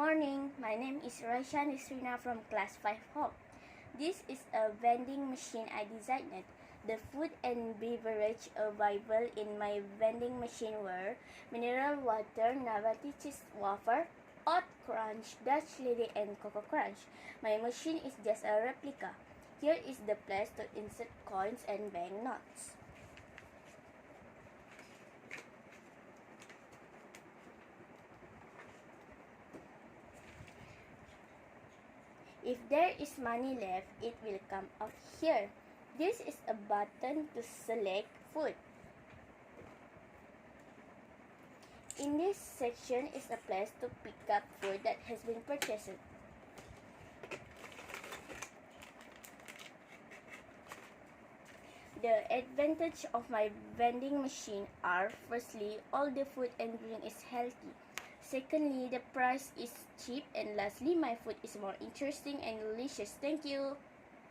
morning, my name is Raisya Nisrina from class 5 home. This is a vending machine I designed. The food and beverage available in my vending machine were mineral water, Navati cheese wafer, Oat Crunch, Dutch Lady, and Coco Crunch. My machine is just a replica. Here is the place to insert coins and banknotes. If there is money left, it will come out here. This is a button to select food. In this section is a place to pick up food that has been purchased. The advantage of my vending machine are, firstly, all the food and drink is healthy. Secondly, the price is cheap. And lastly, my food is more interesting and delicious. Thank you.